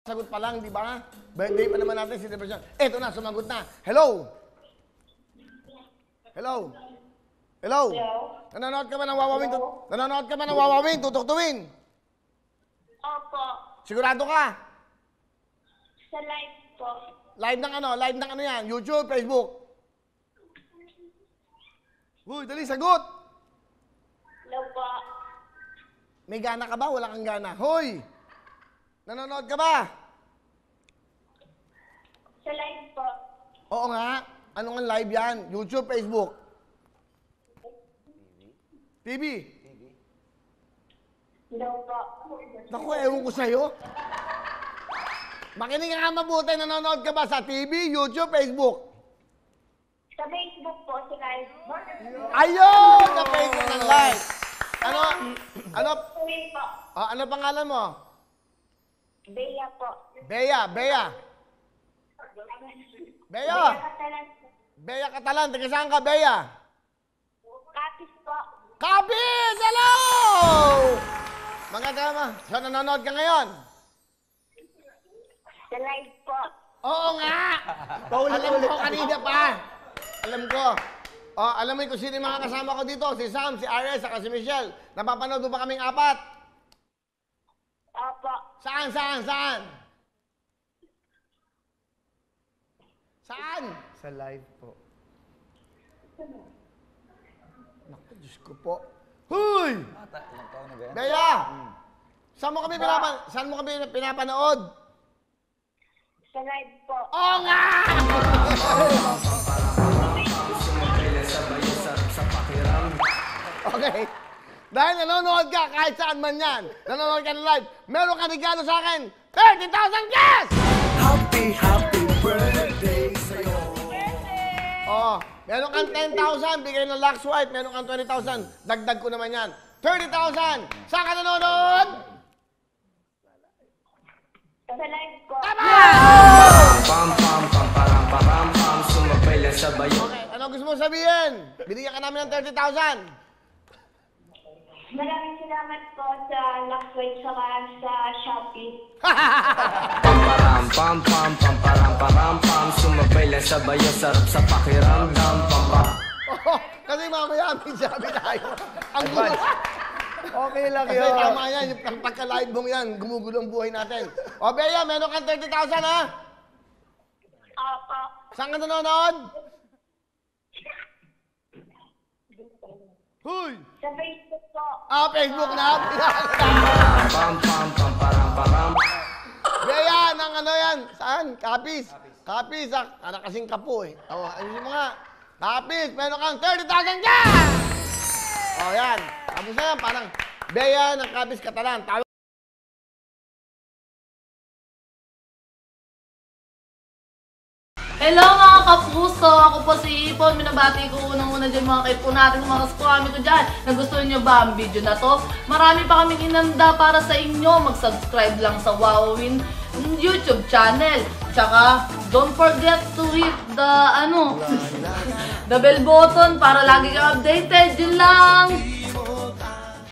Sagot pa lang, di ba? Birthday pa naman natin, celebration. Eto na, sumagot na. Hello? Hello? Hello? Nanonood ka ba ng Wawawin? Nanonood ka ba ng Wawawin? Tutuktuin? Opo. Sigurado ka? Sa live po. Live ng ano? Live ng ano yan? YouTube, Facebook? Uy, dali, sagot! Hello po. May gana ka ba? Wala kang gana. Hoy! Nanonood ka ba? Sa live po. Oo nga. Ano nga live yan? YouTube, Facebook? TV? Hello po. Naku, ewan ko sa'yo. Makinig ka nga mabuti. Nanonood ka ba sa TV, YouTube, Facebook? Sa Facebook po, sa live. Ayun! Sa Facebook ng live. Ano? Tuwing po. Ano pangalan mo? Bea po. Bea. Bea Catalan po. Bea Catalan. Taga saan ka, Bea? Kapis po. Kapis! Hello! Maganda naman. So, nanonood ka ngayon? Sa live po. Oo nga! Alam ko kanina pa. Alam ko. Alam mo kung sino yung mga kasama ko dito? Si Sam, si Ares, saka si Michelle. Napapanood mo ba kaming apat? Opo. Saan? Saan? Sa live po. Naku, Diyos ko po. Huy! Bea! Saan mo kami pinapanood? Sa live po. Oo nga! Okay. Dahil nanonood ka kahit saan man yan, nanonood ka ng live, meron ka regalo sa akin, 30,000 cash! Happy birthday sa'yo. Meron kang 10,000, bigay ng Lux White, meron kang 20,000, dagdag ko naman yan. 30,000! Saan ka nanonood? Sa live po. Tama! Sumabay lang sa bayo. Okay, ano gusto mo sabihin? Binigyan ka namin ng 30,000. Maraming salamat po sa Lux White saka sa Shopee. Sumabay lang sa bayo. Sarap sa pakiramdam. Kasi mamaya may sabi tayo. Ang gulo. Okay lang Kasi yun. tama yan, yung pagka-live mong yan, gumugulo ang buhay natin. O, Bea, meron kang 30,000, ha? Opo. Saan ka nanonood? Huy! Sa Facebook po. Facebook na. Bea, ng ano yan? Saan? Kapis. Kapis, anak kasing kapo eh. Ayun mo nga. Kapis, meron kang 30,000 dyan! O, yan. Tapos na yan, parang Bea ng Kapis Catalan. Hello mga kapuso! Ako po si Ipon. Minabati ko unang-una dyan mga kaipo natin, mga kaskwami ko dyan. Nagustuhan nyo ba ang video na to? Marami pa kaming inanda para sa inyo. Mag-subscribe lang sa Wawawin YouTube channel. Tsaka, don't forget to hit the, the bell button para lagi kang updated. Yun lang!